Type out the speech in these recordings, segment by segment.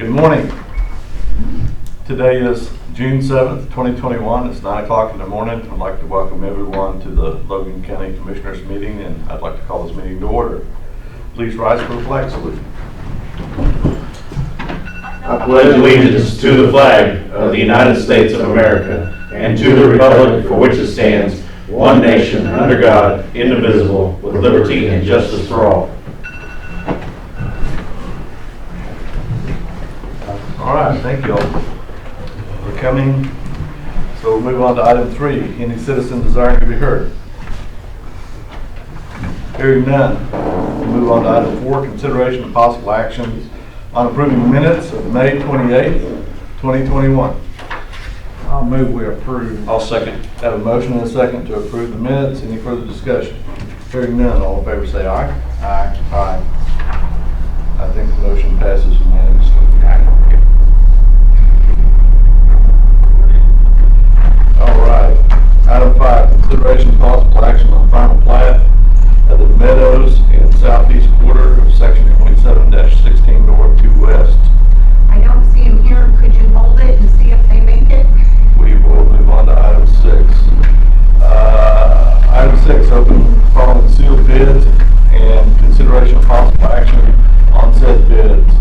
Good morning. Today is June 7th, 2021. It's 9 o'clock in the morning. I'd like to welcome everyone to the Logan County Commissioners meeting, and I'd like to call this meeting to order. Please rise for the flag salute. I pledge allegiance to the flag of the United States of America and to the republic for which it stands, one nation, under God, indivisible, with liberty and justice for all. All right, thank you all for coming. So we'll move on to item 3. Any citizen desiring to be heard? Hearing none, we'll move on to item 4, consideration of possible action on approving minutes of May 28th, 2021. I'll move we approve. I'll second. Have a motion and a second to approve the minutes. Any further discussion? Hearing none, all in favor say aye. Aye. Aye. I think the motion passes unanimously. All right. Item 5, consideration of possible action on final plat of the Meadows in southeast quarter of section 27-16 north to west. I don't see him here. Could you hold it and see if they make it? We will move on to item 6. Item 6, open following sealed bids and consideration of possible action on said bids.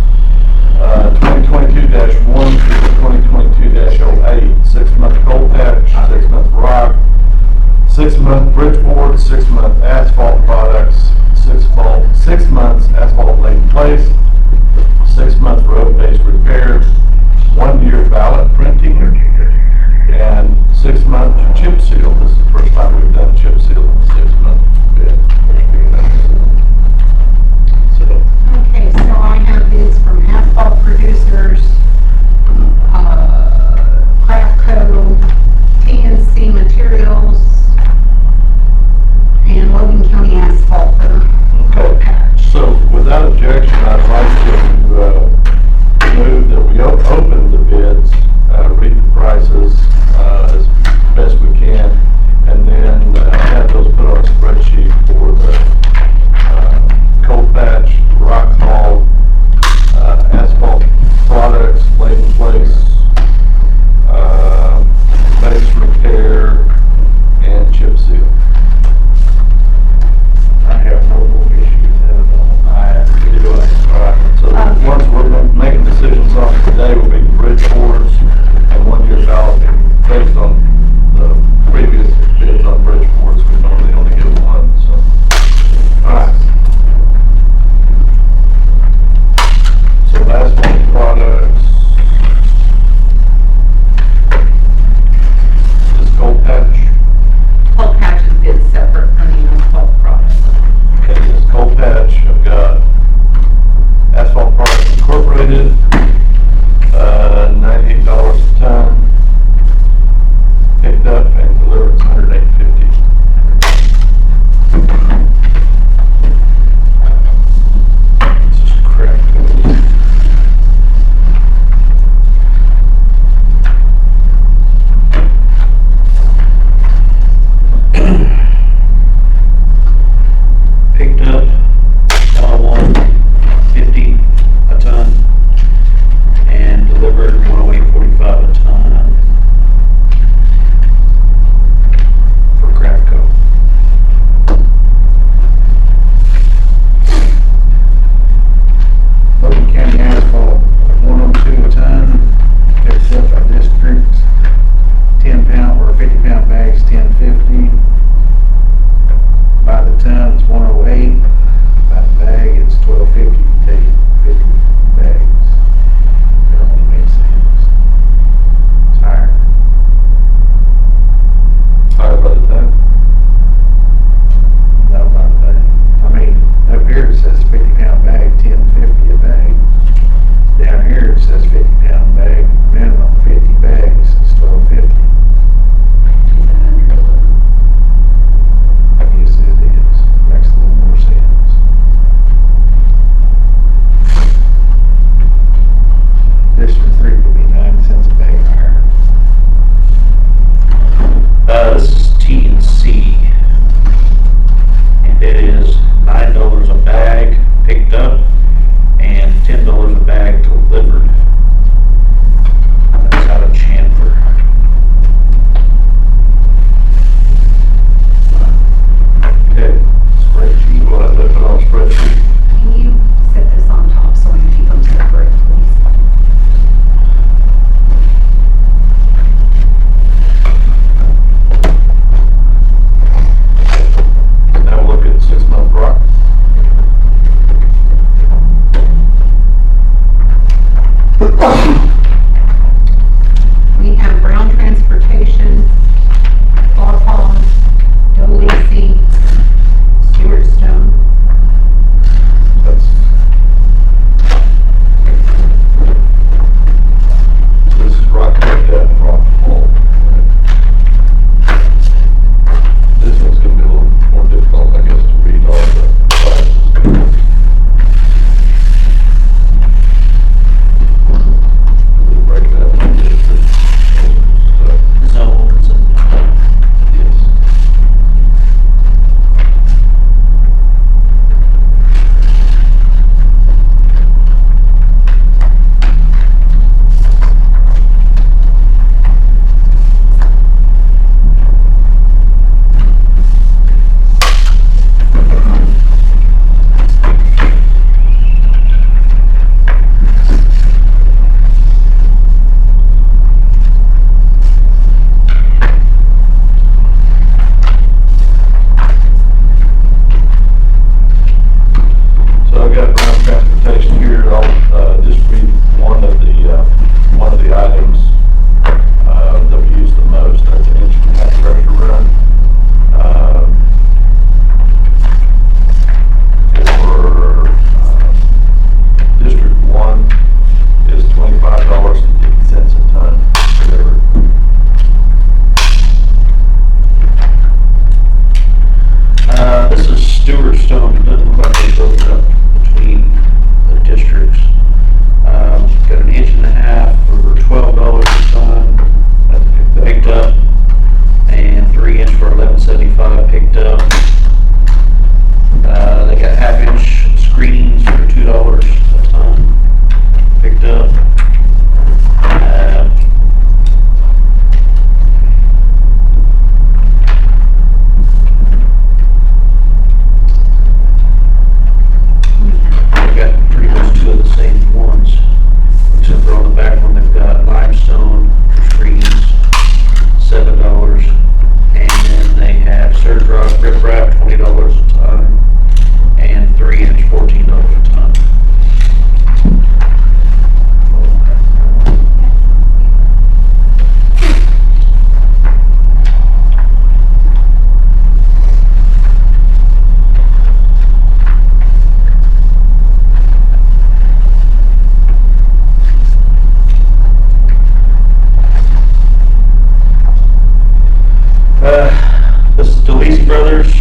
This is DeLeese Brothers,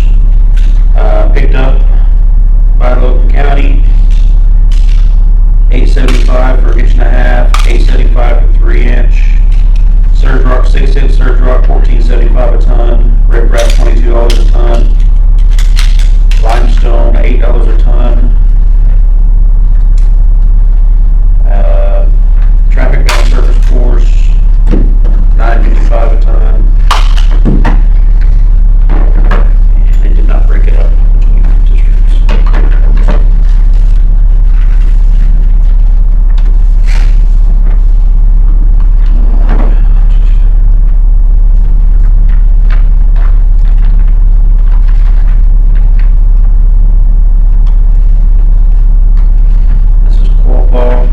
picked up by Logan County. $8.75 for 1.5 inch, $8.75 for 3 inch. Surge rock 6 inch, surge rock $14.75 a ton. Rip wrap $22 a ton. Limestone $8 a ton. Traffic bound surface course $9.55 a ton. And they did not break it up between districts. This is Quapaw.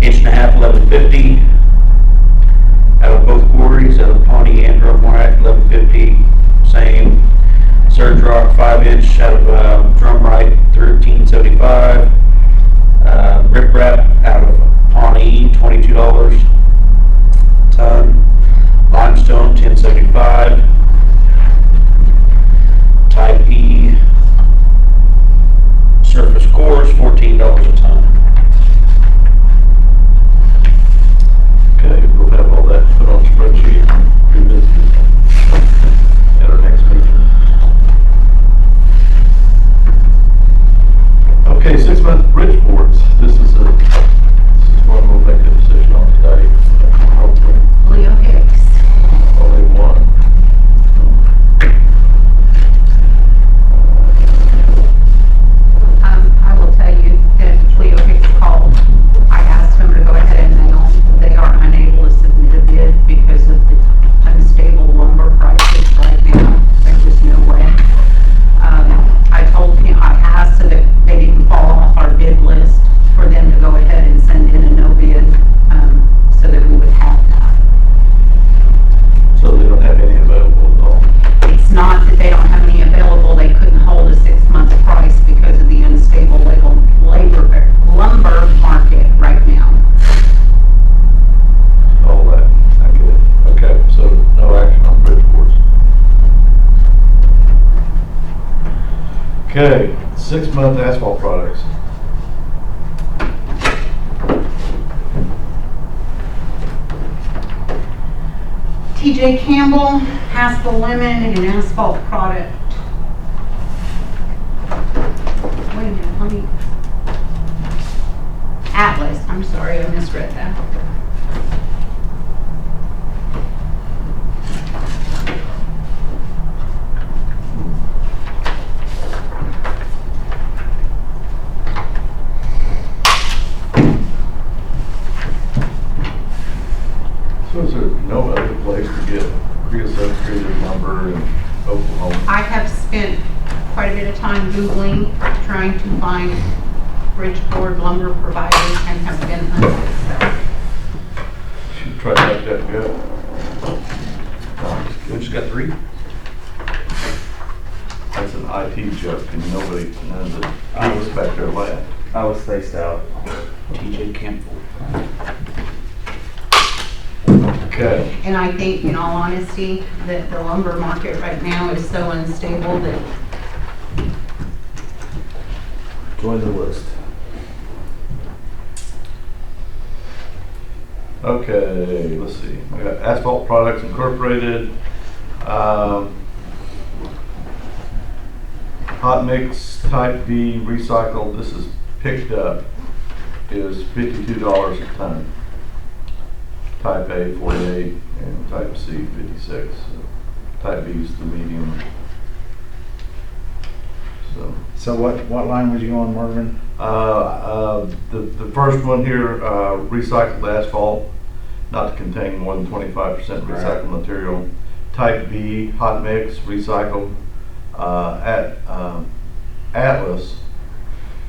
1.5 1150 out of both quarries, out of Pawnee and Drumright. 1150, same. Surge rock 5 inch out of Drumright, 13.75. Rip wrap out of Pawnee, $22 a ton. Limestone 10.75. Type E surface course $14 a ton. Okay, we'll have all that put on spreadsheet and revisited at our next meeting. Okay, 6-month bridge boards. This is one we'll make a decision on today. Hopefully, Leo Hicks. only one. I will tell you that Leo Hicks called. I asked him to go ahead and they are unable to submit a bid because of the unstable lumber prices right now. There's just no way. I told him, I asked so that they didn't fall off our bid list for them to go ahead and send in a no bid, so that we would have that. So they don't have any available at all. It's not that they don't have any available, they couldn't hold a 6-month price because of the unstable lumber market right now. All that, I get it. Okay, so no action on bridge boards. Okay, 6-month asphalt products. TJ Campbell, Haskell Lemon, and asphalt product. Wait a minute, let me. Atlas, I'm sorry, I misread that. So is there no other place to get creosote treated lumber in Oklahoma? I have spent quite a bit of time Googling, trying to find Bridgeport lumber providers and have been unsuccessful. Should try to make that go. We just got 3. That's an IT joke and nobody, none of the people back there laughed. I was spaced out. TJ Campbell. Okay, And I think, in all honesty, that the lumber market right now is so unstable that Join the list. okay, let's see. We got Asphalt Products Incorporated. Hot mix type B recycled, this is picked up, is $52 a ton. Type A 48 and type C 56. So type B is the medium. So what line was you on, Marvin? The first one here, recycled asphalt, not to contain more than 25% recycled material. Type B, hot mix, recycled. Atlas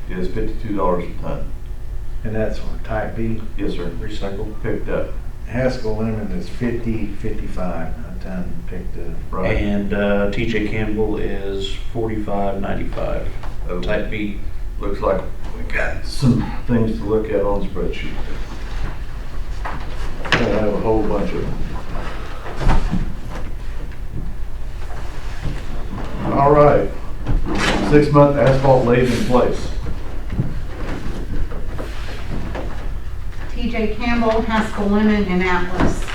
is $52 a ton. And that's for type B, Yes, sir. recycled. Picked up. Haskell Lemon is 50, 55 a ton picked up. Right. And TJ Campbell is $45.95. Okay. Type B. Looks like we got some things to look at on the spreadsheet. I have a whole bunch of them. All right. 6-month asphalt laid in place. TJ Campbell, Haskell Lemon, and Atlas.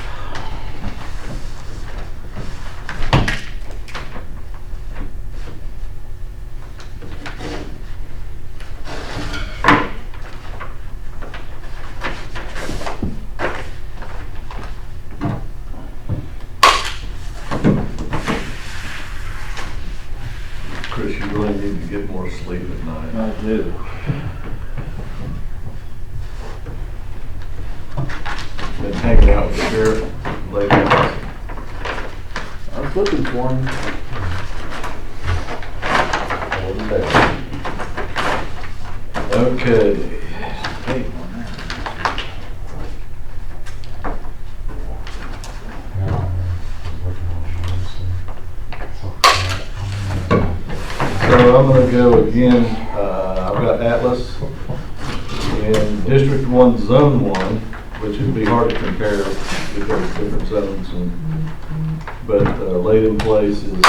Chris, you really need to get more sleep at night. I do. Been hanging out with the sheriff lately. I was looking for him. Okay. Hey, on that. So I'm gonna go again, I've got Atlas in District 1, Zone 1, which would be hard to compare because it's different zones, but laid in place is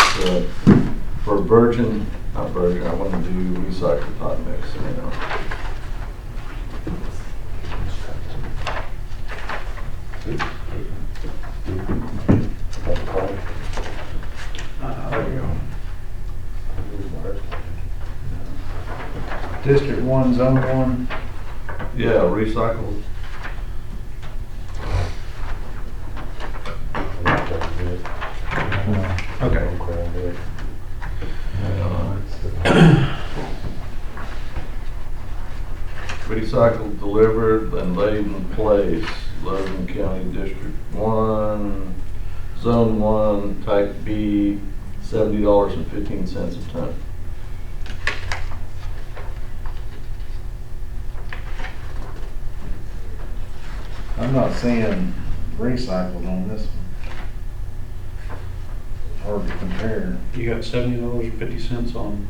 for virgin, not virgin, I want to do recycled hot mix, you know. There we go. District 1, Zone 1. Yeah, recycled. Okay. Recycled, delivered, and laid in place, Logan County District 1, Zone 1, Type B, $70.15 a ton. I'm not seeing recycled on this one. Hard to compare. You got $70.50 on,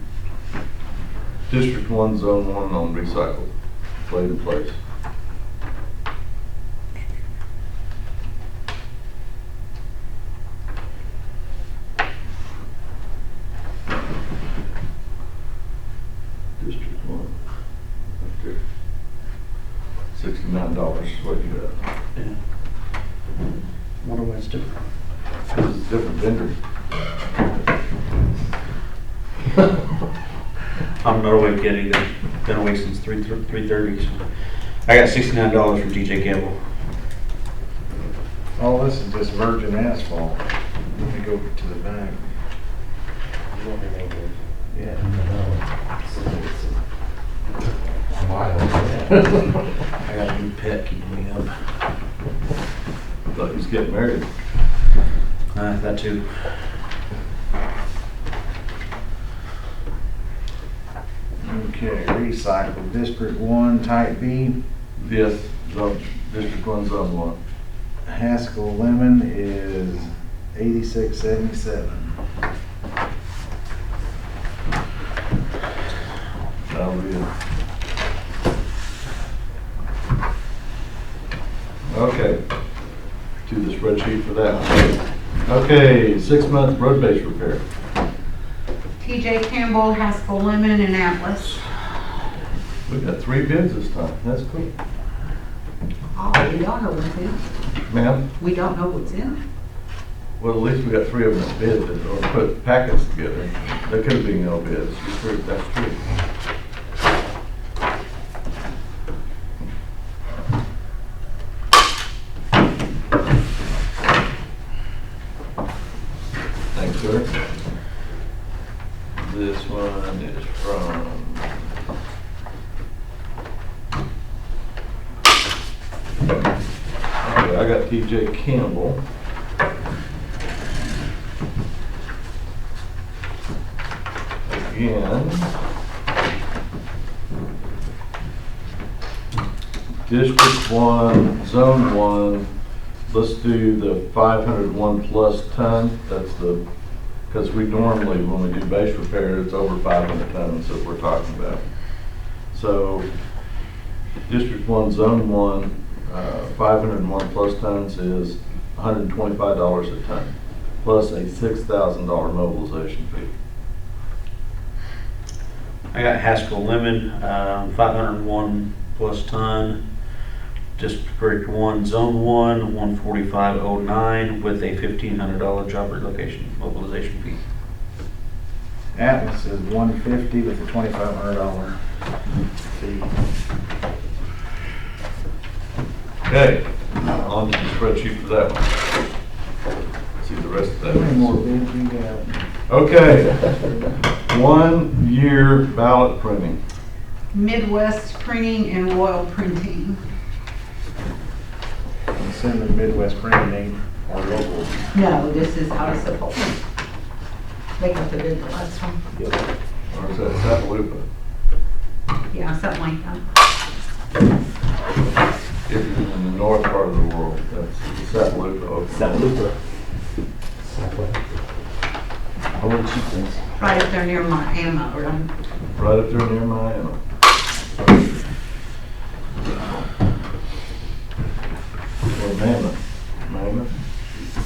District 1, Zone 1 on recycled, laid in place. District 1, right there. $69 is what you got. yeah. Wonder why it's different. This is a different vendor. I'm not away yet either. Been away since 3:30. So I got $69 from DJ Campbell. Oh, this is just virgin asphalt. Let me go to the back. Yeah. I got a new pet keeping me up. Thought he was getting married. That too. Okay, recycled. District 1, Type B. Yes, zone, District 1, Zone 1. Haskell Lemon is 86.77. That'll be it. Okay, to the spreadsheet for that one. Okay, 6-month road base repair. TJ Campbell, Haskell Lemon, and Atlas. We got 3 bids this time, that's cool. Oh, we don't know what's in. Ma'am, We don't know what's in. well, at least we got 3 of them that bid, or put packets together. There could be no bids, that's true. Thanks, sir. This one is from okay, I got TJ Campbell. Again, District 1, Zone 1, let's do the 501 plus ton. That's the, because we normally, when we do base repair, it's over 500 tons that we're talking about. So, District 1, Zone 1, 501 plus tons is $125 a ton, plus a $6,000 mobilization fee. I got Haskell Lemon, 501 plus ton, District 1, Zone 1, 14509 with a $1,500 job relocation mobilization fee. Atlas is 150 with a $2,500 fee. Okay, on to the spreadsheet for that one. See the rest of How many more that. bids you got? Okay, 1 year ballot printing. Midwest Printing and Royal Printing. I'm assuming Midwest Printing ain't our local. No, this is out of Suffolk. They got the bid the last one. Or is that Sapaloopa? Yeah, something like that. If you're in the north part of the world, that's Sapaloopa. Oklahoma. Right up there near Miami, right? Right up there near Miami. Or Mammoth.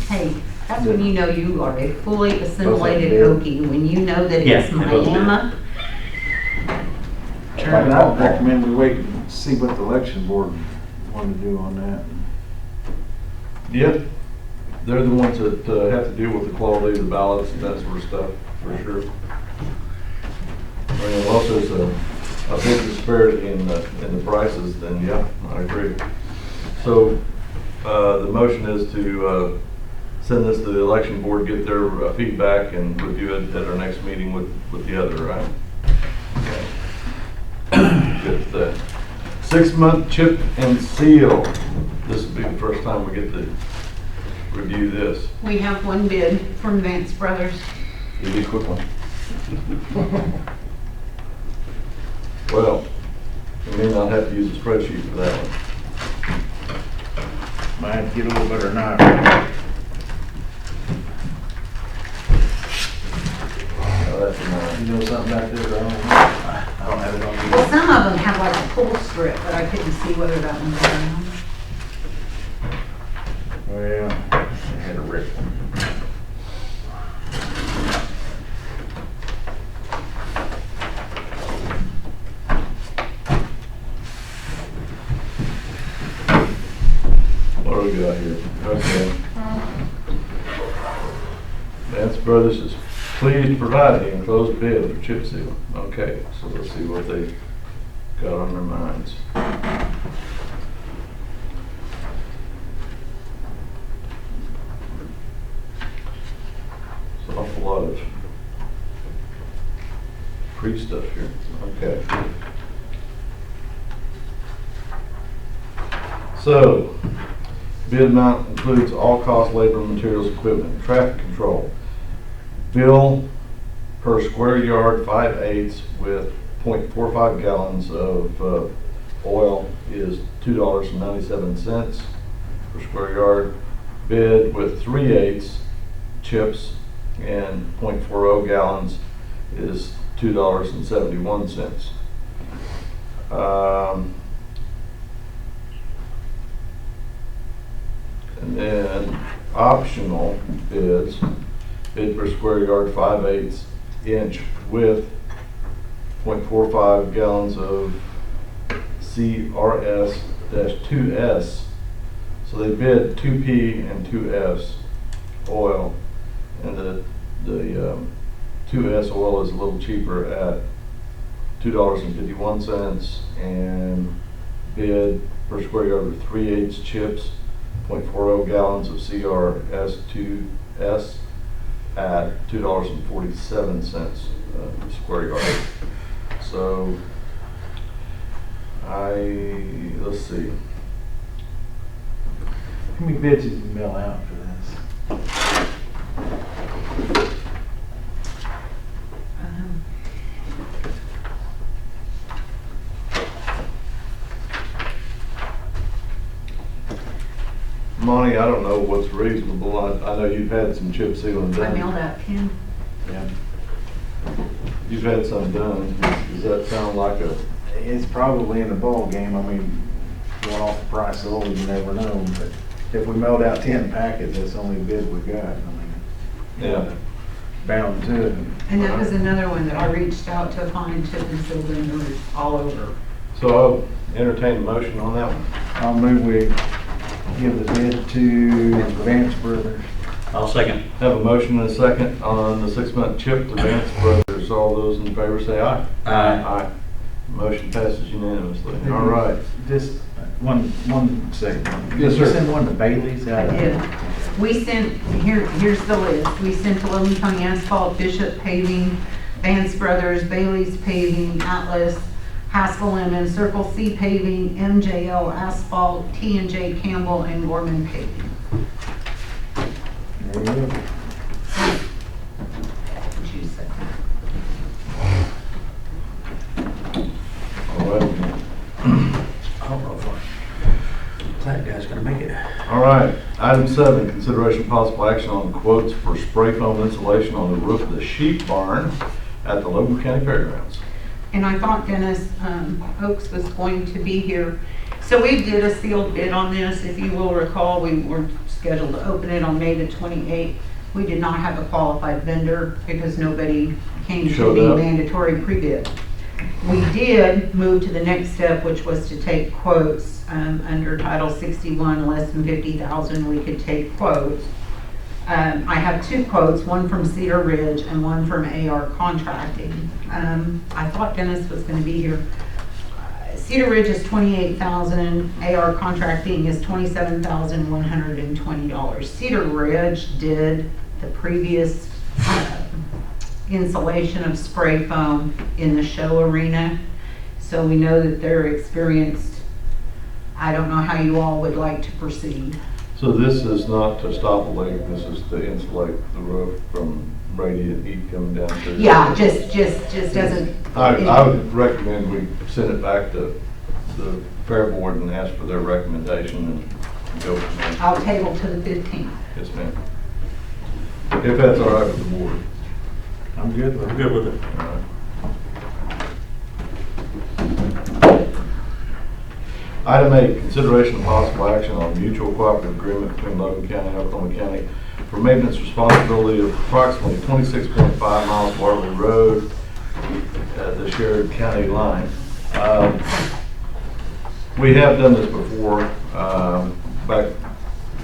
Hey, that's when you know you are a fully assimilated bid. Okie, when you know that Yeah, it's they both bid. Miami. I recommend we wait and see what the election board want to do on that. Yep, they're the ones that have to deal with the quality of the ballots and that sort of stuff, for sure. I mean, unless there's a big disparity in the prices, then yeah, I agree. So, the motion is to send this to the election board, get their feedback and review it at our next meeting with the other, right? Okay. Good for that. 6-month chip and seal. This will be the first time we get to review this. We have one bid from Vance Brothers. It'll be a quick one. Well, we may not have to use a spreadsheet for that one. Might have to get a little better knife. Oh, that's a You know something about this? I don't have it on Well, me. some of them have like a pull strip, but I couldn't see whether that one was around. Well, I had a rip one. What do we got here? Okay. Vance Brothers is pleased to provide the enclosed bid for chip seal. Okay, so let's see what they got on their minds. It's an awful lot of free stuff here. Okay. So, bid amount includes all cost, labor, materials, equipment, traffic control. Bill per square yard, 5/8 with 0.45 gallons of oil is $2.97 per square yard. Bid with 3/8 chips and 0.40 gallons is $2.71. And then optional bids, bid per square yard, 5/8 inch with 0.45 gallons of CRS-2S. So they bid 2P and 2S oil, and the 2S oil is a little cheaper at $2.51, and bid per square yard with 3/8 chips, 0.40 gallons of CRS-2S at $2.47 per square yard. So let's see. How many bids did you mail out for this? Monty, I don't know what's reasonable. I know you've had some chip sealing I done. mailed out 10. Yeah. You've had some done. Does that sound like a, It's probably in the ball game. I mean, going off the price of oil, you never know. But if we mailed out 10 packets, that's the only bid we got. I mean, yeah. bound to it. And that was another one that I reached out to find chip and seal vendors all over. So I'll entertain a motion on that one. I'll move we give the bid to Vance Brothers. I'll second. Have a motion and a second on the 6-month chip to Vance Brothers. All those in favor say aye. Aye. Aye. Motion passes unanimously. All right. Just one second. Yes, Did you sir. send one to Bailey's? I did. We sent, here's the list. We sent to Logan County Asphalt, Bishop Paving, Vance Brothers, Bailey's Paving, Atlas, Haskell Lemon, Circle C Paving, MJL Asphalt, T&J Campbell, and Gorman Paving. There you go. Would you second? All right. I don't know if that guy's gonna make it. All right. Item 7, consideration possible action on quotes for spray foam insulation on the roof of the sheep barn at the Logan County Fairgrounds. And I thought Dennis Oaks was going to be here. So we did a sealed bid on this. If you will recall, we were scheduled to open it on May the 28th. We did not have a qualified vendor because nobody came to Showed the up. mandatory pre-bid. We did move to the next step, which was to take quotes under Title 61, less than 50,000, we could take quotes. I have 2 quotes, one from Cedar Ridge and one from AR Contracting. I thought Dennis was going to be here. Cedar Ridge is $28,000. AR Contracting is $27,120. Cedar Ridge did the previous insulation of spray foam in the show arena, so we know that they're experienced. I don't know how you all would like to proceed. So this is not to stop a leak, this is to insulate the roof from radiant heat coming down through. Yeah, just doesn't. I would recommend we send it back to the Fair Board and ask for their recommendation and go from there. I'll table to the 15th. Yes, ma'am. If that's all right with the board. I'm good with I'm it. good with it. All right. Item 8, consideration of possible action on mutual cooperative agreement between Logan County and Oklahoma County for maintenance responsibility of approximately 26.5 miles of Waterloo Road at the shared county line. We have done this before, back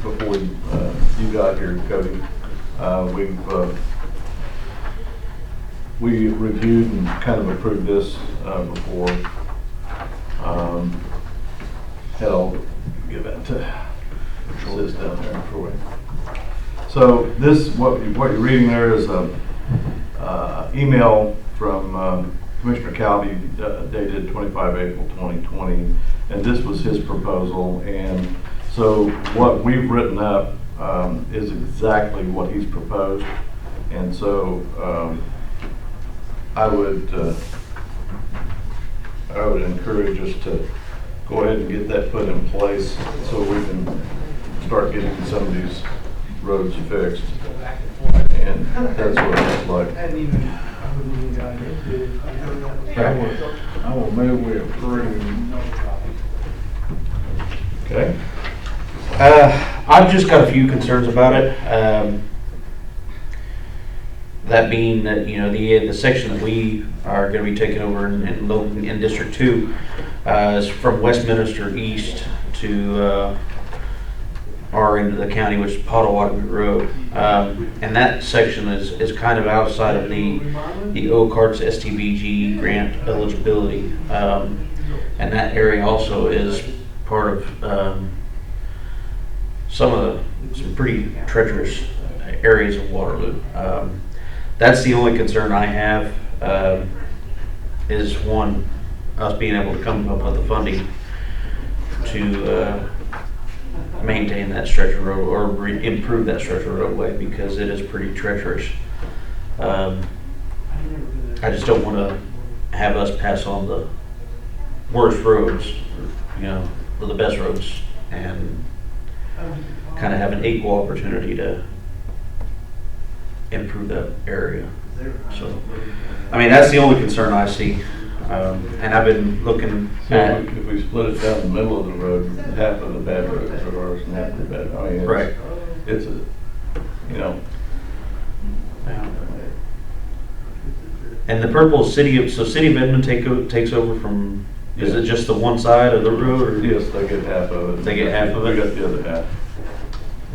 before you got here, Cody. We reviewed and kind of approved this before. I'll give that to this down there for you. So this, what you're reading there is a email from Commissioner Calvi dated 25 April 2020, and this was his proposal. And so what we've written up is exactly what he's proposed. And so I would encourage us to go ahead and get that put in place so we can start getting some of these roads fixed. And that's what it looks like. I will move we approve. Okay? I've just got a few concerns about it. That being that, you know, the section that we are going to be taking over in Logan in District 2 is from Westminster east to our end of the county, which is Potawatomi Road. And that section is kind of outside of the OCART's STBG grant eligibility. And that area also is part of some pretty treacherous areas of Waterloo. That's the only concern I have, is one, us being able to come up with the funding to maintain that stretch of road or improve that stretch of roadway, because it is pretty treacherous. I just don't want to have us pass on the worst roads, you know, the best roads, and kind of have an equal opportunity to improve that area. So, I mean, that's the only concern I see. And I've been looking So at, if we split it down the middle of the road, half of the bad roads are ours and half of the bad, I mean, right. it's a, you know, And the purple is City of Edmond takes over from, is it just the one side of the road? Or? Yes, they get half of it. They get half of it? We got the other half.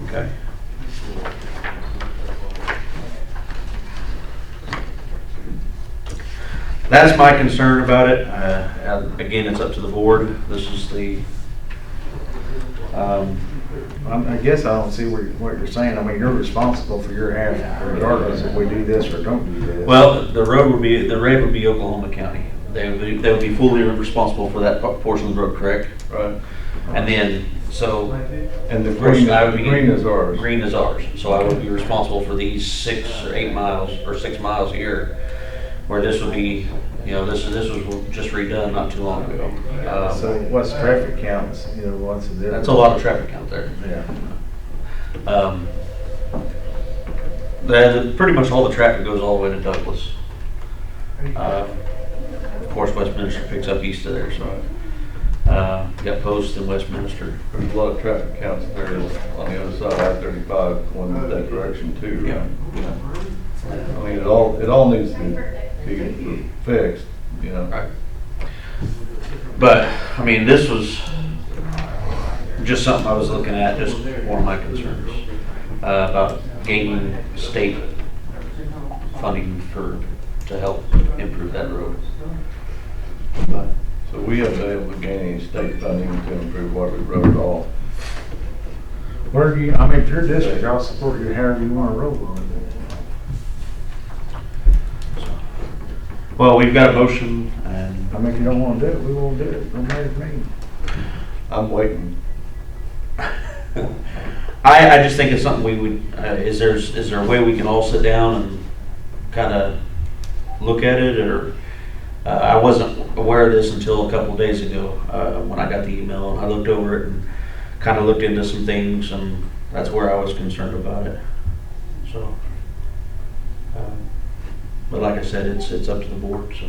Okay. That's my concern about it. Again, it's up to the board. This is the, I guess I don't see what you're saying. I mean, you're responsible for your half regardless if we do this or don't do this. well, the rate would be Oklahoma County. They would be fully responsible for that portion of the road, correct? Right. And then, so. And the green, I would be- green is ours. Green is ours. So I would be responsible for these 6 or 8 miles, or 6 miles here, where this would be, you know, this was just redone not too long ago. So what's traffic counts, you know, what's the difference? That's a lot of traffic out there. Yeah. Pretty much all the traffic goes all the way to Douglas. Of course, Westminster picks up east of there, so. You got Post in Westminster. There's a lot of traffic counts there on the other side of I-35 going that direction too. Yeah. I mean, it all needs to be fixed, you know. Right. But, I mean, this was just something I was looking at, just one of my concerns, about gaining state funding to help improve that road. But, So we haven't been able to gain any state funding to improve Waterloo Road at all. Where do you, I mean, if your district, I'll support you however you want to roll on it. well, we've got a motion, and I mean, if you don't want to do it, we won't do it. No matter to me. I'm waiting. I just think it's something we would, is there a way we can all sit down and kind of look at it, or, I wasn't aware of this until a couple of days ago, when I got the email, and I looked over it and kind of looked into some things, and that's where I was concerned about it, so. But like I said, it's up to the board, so.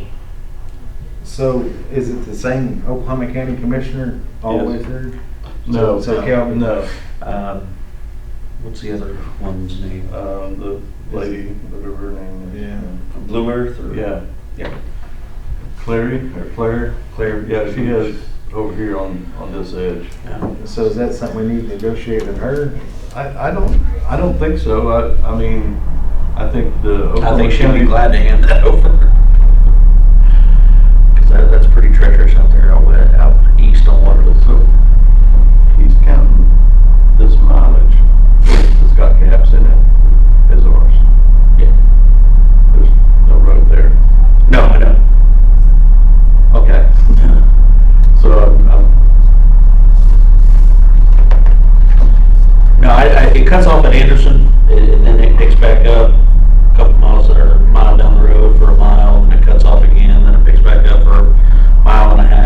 So is it the same Oklahoma County Commissioner all the way Yes. through? No, So Calvin? no. What's the other one's name? The lady, whatever her name is. Yeah. Blue Earth? Or? Yeah. Yeah. Clary or Claire? Claire, yeah, she has over here on this edge. Yeah. So is that something we need to negotiate with her? I don't think so. I mean, I think the I Oklahoma think she'll be County- glad to hand that over. Because that's pretty treacherous out there, out east on Waterloo. So he's counting this mileage that's got gaps in it as ours. Yeah. There's no road there. No, I know. Okay. So No, it cuts off at Anderson, and then it picks back up a couple miles or a mile down the road for a mile, and it cuts off again, then it picks back up for a mile and a half.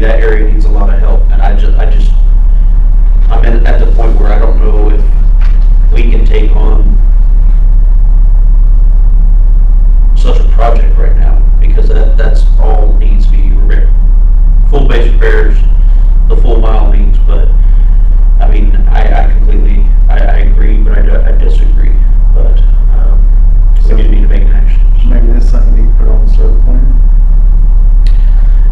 that area needs a lot of help, and I'm at the point where I don't know if we can take on such a project right now, because that's all needs to be full base repairs, the full mile needs, but, I mean, I completely, I agree, but I disagree, but, we do need to make an action. Maybe that's something you need to put on the service plan.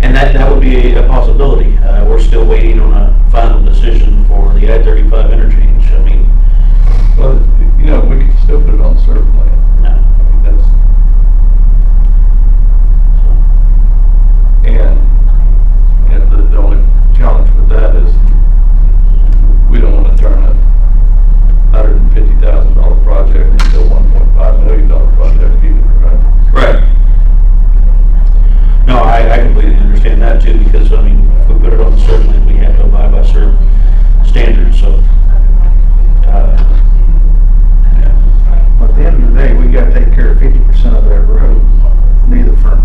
And that would be a possibility. We're still waiting on a final decision for the I-35 interchange. I mean, Well, you know, we could still put it on the service plan. no. I mean, that's, and, the only challenge with that is we don't want to turn a $150,000 project into a $1.5 million project either, right? Right. No, I completely understand that too, because, I mean, if we put it on the certain land, we have to abide by certain standards, so. Yeah. But at the end of the day, we gotta take care of 50% of that road, neither from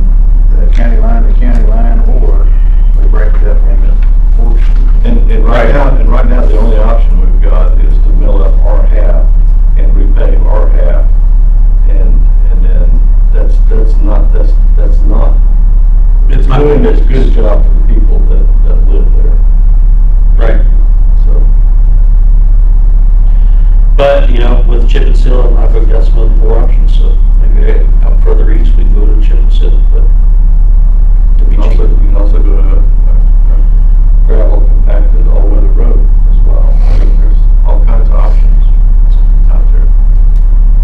the county line to county line, or we break it up into portions. And right now, the only option we've got is to mill up our half and repave our half, and then that's not It's not doing a good job for the people that live there. right. So, But, with chip and seal, I've got some other more options, so maybe out further east, we can go to chip and seal, but to be you cheap. can also go to a gravel compacted all-weather road as well. I mean, there's all kinds of options out there.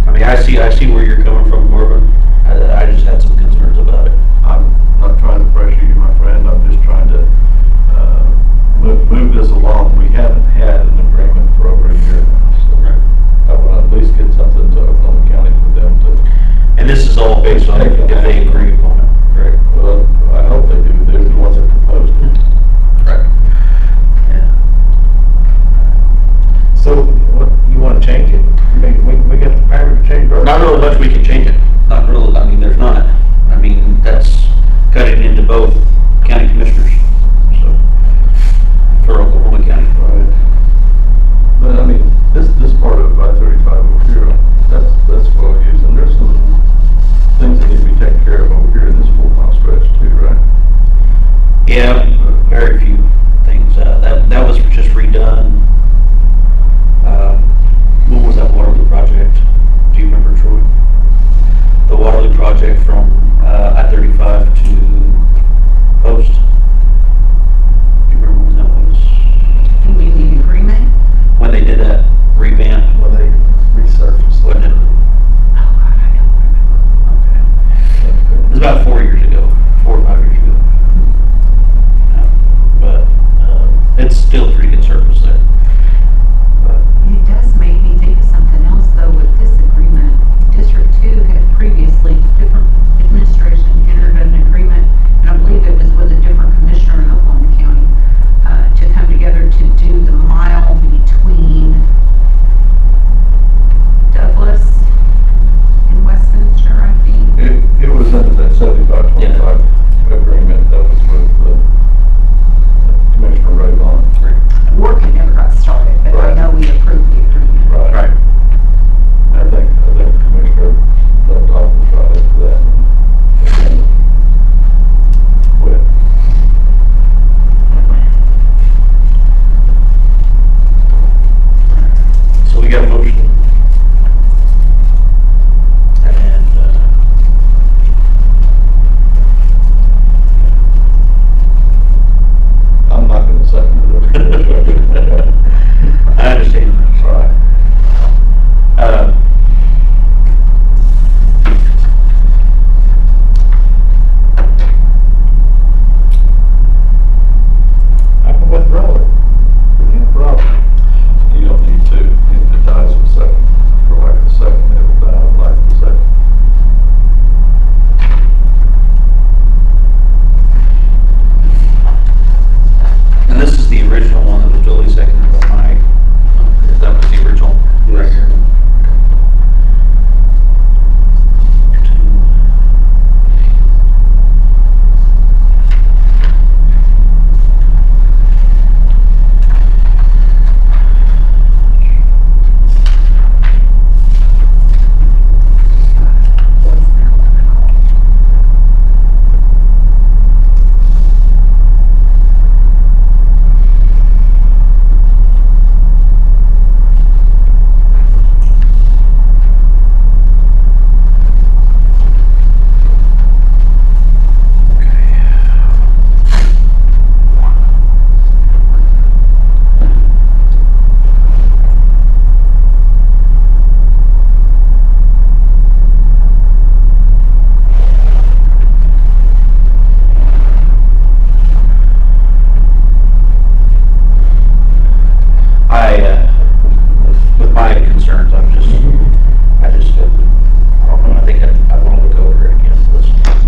I mean, I see where you're coming from, Morgan. I just had some concerns about it. I'm not trying to pressure you, my friend. I'm just trying to move this along. We haven't had an agreement for over a year now, so I want to at least get something to Oklahoma County for them to. And this is all based on, Take it.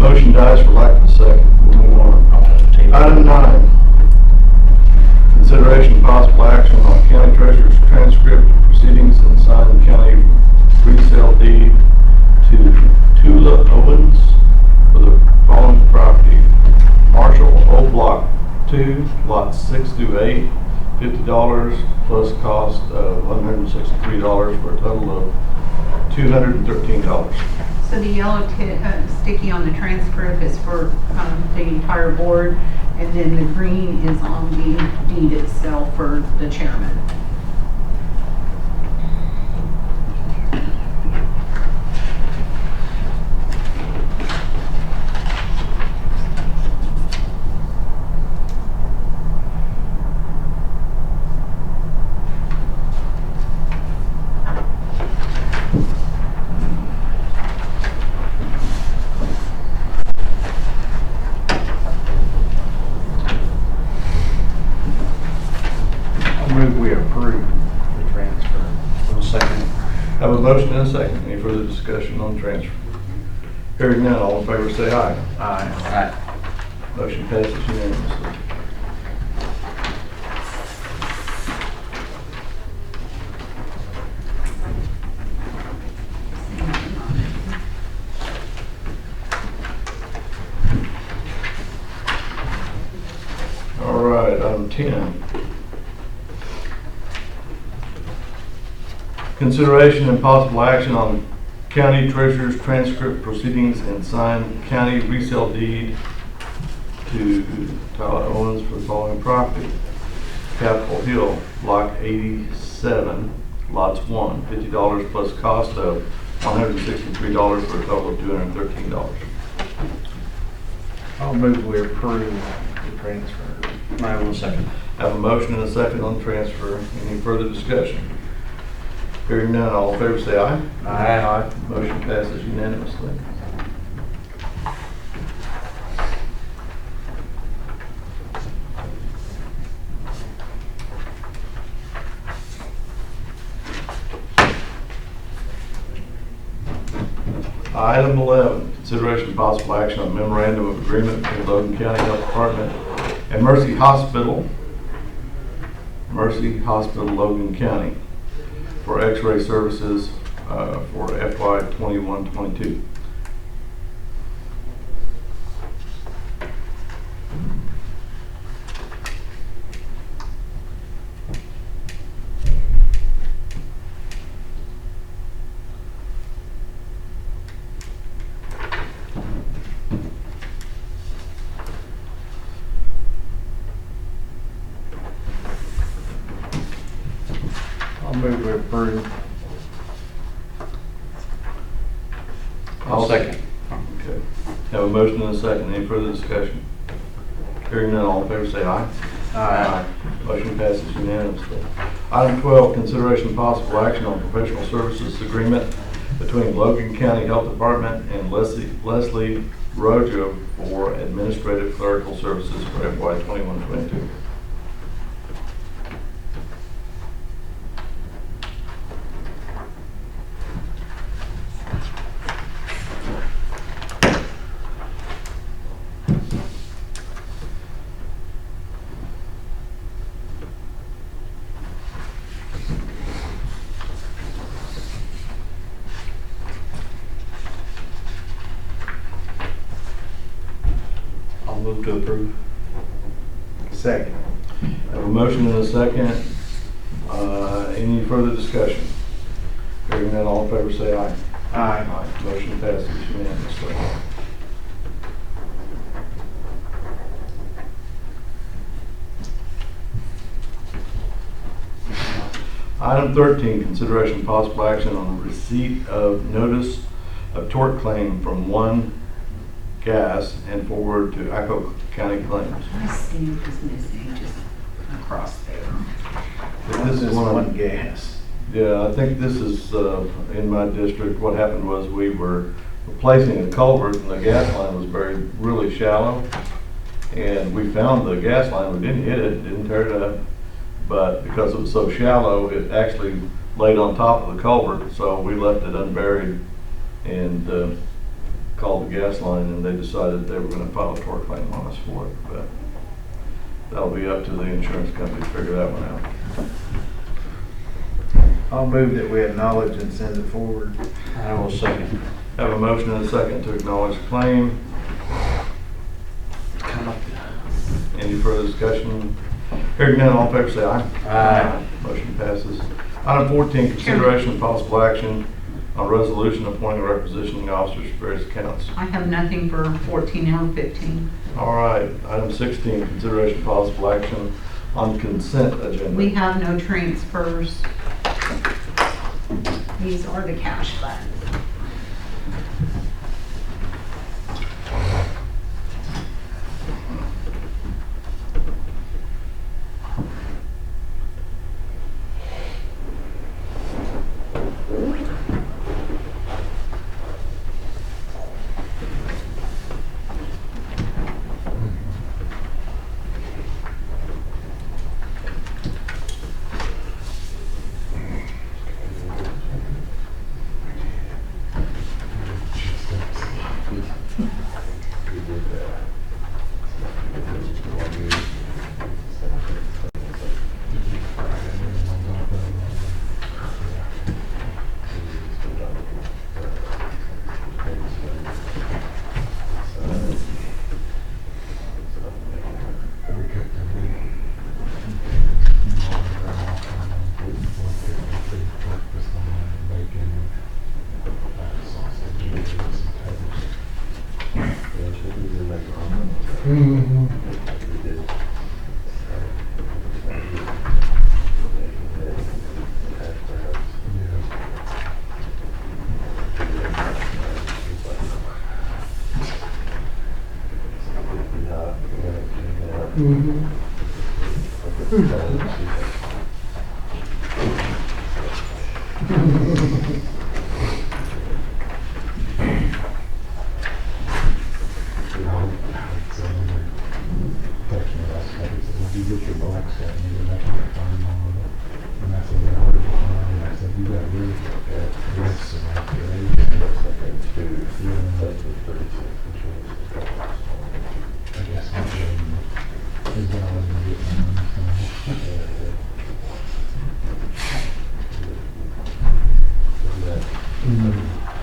Motion dies for lack of a second. We'll move on. I'll have to table. Item 9, consideration and possible action on county treasurer's transcript of proceedings and sign the county resale deed to Tula Owens for the following property: Marshall O Block 2, lots 6 through 8, $50 plus cost of $163 for a total of $213. So the yellow sticky on the transcript is for the entire board, and then the green is on the deed itself for the chairman. We approve the transfer. I'll second. Have a motion and a second. Any further discussion on transfer? Hearing none, all in favor say aye. Aye. Motion passes unanimously. All right, item 10. Consideration and possible action on county treasurer's transcript proceedings and sign county resale deed to Tyler Owens for the following property: Capitol Hill, Block 87, Lots 1, $50 plus cost of $163 for a total of $213. I'll move we approve the transfer. I will second. Have a motion and a second on transfer. Any further discussion? Hearing none, all in favor say aye. Aye. Motion passes unanimously. Item 11, consideration and possible action on memorandum of agreement between Logan County Health Department and Mercy Hospital, Logan County, for X-ray services for FY 21-22. I'll move we approve. I'll second. Okay. Have a motion and a second. Any further discussion? Hearing none, all in favor say aye. Aye. Motion passes unanimously. Item 12, consideration and possible action on professional services agreement between Logan County Health Department and Leslie Rojo for administrative clerical services for FY 21-22. I'll move to approve. Second. Have a motion and a second. Any further discussion? Hearing none, all in favor say aye. Aye. Motion passes unanimously. Item 13, consideration and possible action on the receipt of notice of tort claim from One Gas and forward to Echo County Claims. My stamp is missing just across there. This is one gas. Yeah, I think this is in my district. What happened was we were replacing a culvert and the gas line was really shallow. And we found the gas line, we didn't hit it, didn't tear it up. But because it was so shallow, it actually laid on top of the culvert. So we left it unburied and called the gas line and they decided they were gonna file a tort claim on us for it, but that'll be up to the insurance company to figure that one out. I'll move that we acknowledge and send it forward. I will second. Have a motion and a second to acknowledge the claim. Any further discussion? Hearing none, all in favor say aye. Aye. Motion passes. Item 14, consideration of possible action on resolution appointing requisitioning officers for various accounts. I have nothing for 14 or 15. All right, item 16, consideration of possible action on consent agenda. We have no transfers. These are the cash funds.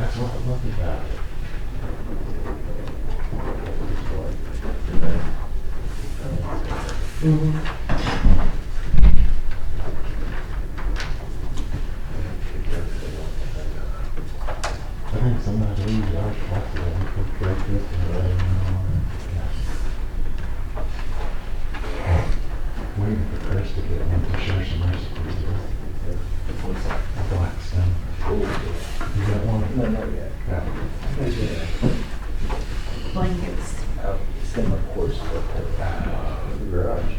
That's what I love about it. I think somebody leaves our spot there, we could correct this and let them know. Waiting for Chris to get one to share some recipes. Blackstone. You got one? No, not yet. Blankets. It's in my course. The garage.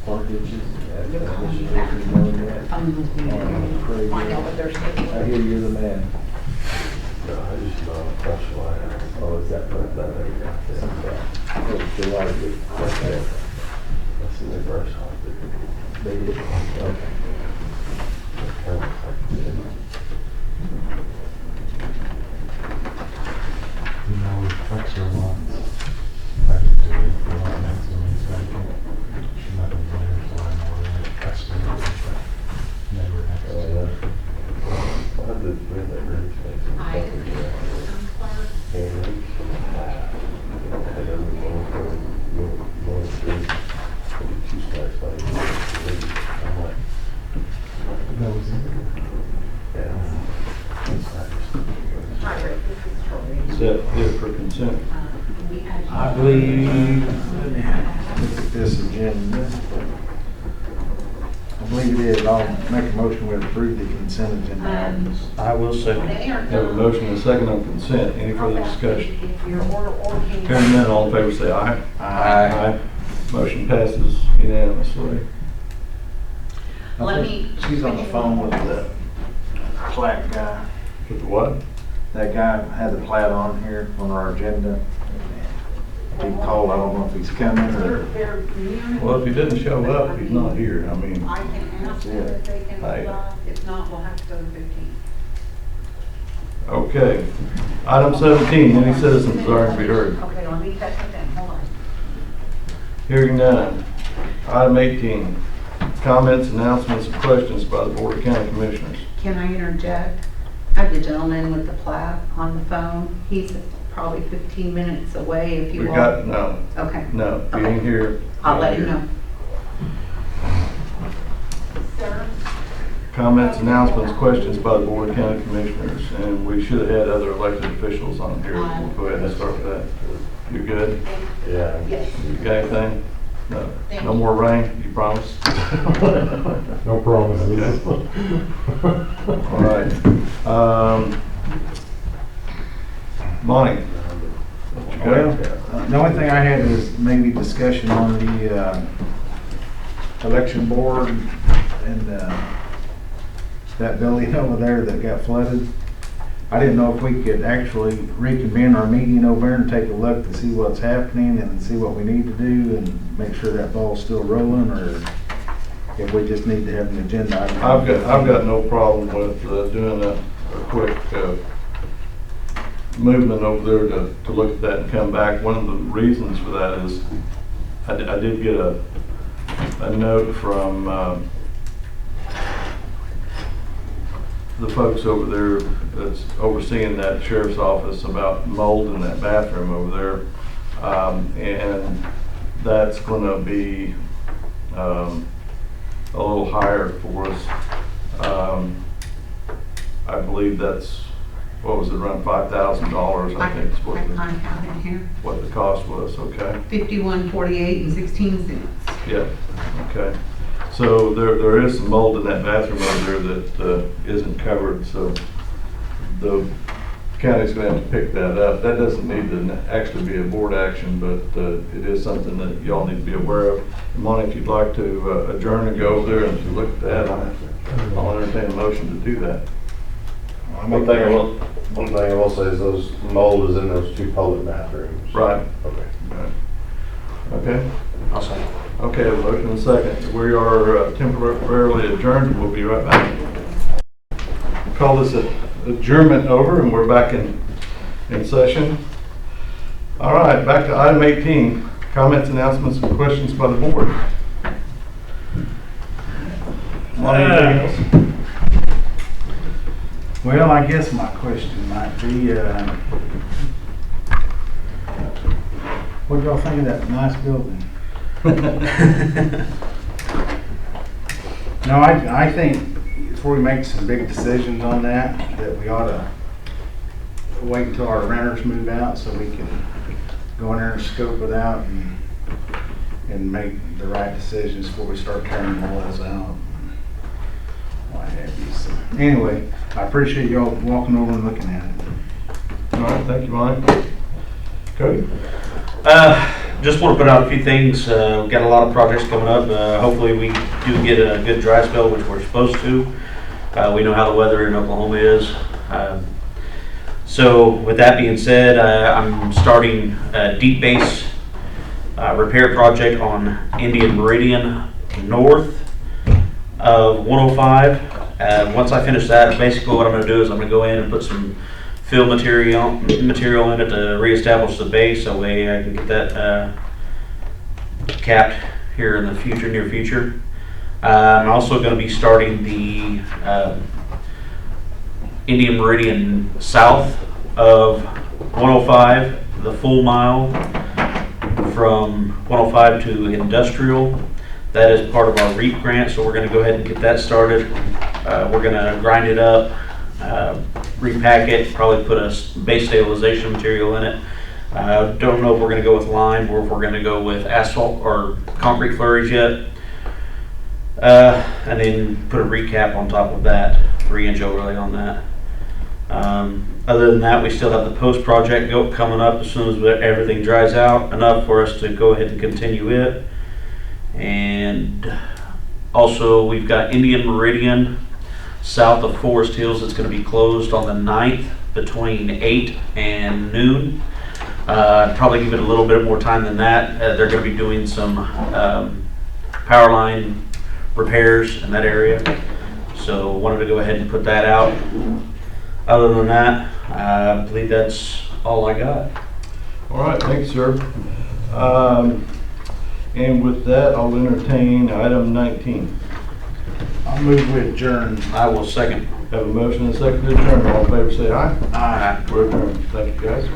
Park ditches. Phone with me. Find out what they're saying. I hear you're the man. No, I just love fresh water. Oh, is that what that is? Oh, July, okay. That's in the brush off. They did, okay. You know, with extra ones, I just do it for a lot next to me, so I can't, nothing later, so I know where that extra neighbor next to me. I did bring that really expensive. I That was it. Is that it for consent? I believe, look at this agenda. I believe it is. I'll make a motion to approve the consent agenda items. I will second. Have a motion and a second on consent. Any further discussion? Hearing none, all in favor say aye. Aye. Motion passes unanimously. Let me- She's on the phone with the plat guy. With the what? That guy had the plat on here on our agenda. he called, I don't know if he's coming or. Well, if he didn't show up, he's not here. I mean, I can ask them if they can Hey. apply. If not, we'll have to go to 15. okay. Item 17, any citizens desiring to be heard? Okay, let me catch up then, hold on. Hearing none. Item 18, comments, announcements, and questions by the Board of County Commissioners. Can I interject? I have the gentleman with the plat on the phone. He's probably 15 minutes away if you We want. got, no, Okay, no, he ain't here. I'll let him know. Sir? Comments, announcements, questions by the Board of County Commissioners, and we should have had other elected officials on here. We'll go ahead and start with that. You good? Yeah. Yes. You got anything? No. No more rain, you promise? No promises. All right. Monty? what you got? Well, the only thing I had is maybe discussion on the election board and that building over there that got flooded. I didn't know if we could actually reconvene our meeting over there and take a look to see what's happening and see what we need to do and make sure that ball's still rolling, or if we just need to have an agenda item. I've got no problem with doing a quick movement over there to look at that and come back. One of the reasons for that is I did get a note from the folks over there that's overseeing that sheriff's office about mold in that bathroom over there. And that's going to be a little higher for us. I believe that's, what was it, around $5,000, I think is I have it here. what the cost was, okay? $51.48 Yeah, okay. So there is some mold in that bathroom over there that isn't covered, so the county's going to have to pick that up. That doesn't need to actually be a board action, but it is something that y'all need to be aware of. Monty, if you'd like to adjourn and go over there and to look at that, I'll entertain a motion to do that. One thing I will say is those mold is in those two public bathrooms. Right. Okay. Okay. I'll say. Okay, a motion and a second. We are temporarily adjourned. We'll be right back. Call this adjournment over, and we're back in session. All right, back to item 18, comments, announcements, and questions by the board. Anything else? Well, I guess my question might be, what do y'all think of that nice building? No, I think before we make some big decisions on that we ought to wait until our renters move out so we can go in there and scope it out and make the right decisions before we start tearing walls out. What have you. So, anyway, I appreciate y'all walking over and looking at it. All right, thank you, Mike. Cody? Just want to put out a few things. We've got a lot of projects coming up. Hopefully we do get a good dry spell, which we're supposed to. We know how the weather in Oklahoma is. So with that being said, I'm starting a deep base repair project on Indian Meridian north of 105. Once I finish that, basically what I'm going to do is I'm going to go in and put some fill material in it to reestablish the base, so way I can get that capped here in the near future. I'm also going to be starting the Indian Meridian south of 105, the full mile from 105 to Industrial. That is part of our REAP grant, so we're going to go ahead and get that started. We're going to grind it up, repack it, probably put a base stabilization material in it. Don't know if we're going to go with lime or if we're going to go with asphalt or concrete flurries yet. And then put a recap on top of that, 3-inch overlay on that. Other than that, we still have the post project coming up as soon as everything dries out enough for us to go ahead and continue it. And also we've got Indian Meridian south of Forest Hills. It's going to be closed on the 9th between 8 and noon. Probably give it a little bit more time than that. They're gonna be doing some power line repairs in that area. So wanted to go ahead and put that out. Other than that, I believe that's all I got. All right, thanks, sir. And with that, I'll entertain item 19. I'll move with adjourn. I will second. Have a motion and a second to adjourn. All in favor, say aye. Aye. We're adjourned. Thank you, guys.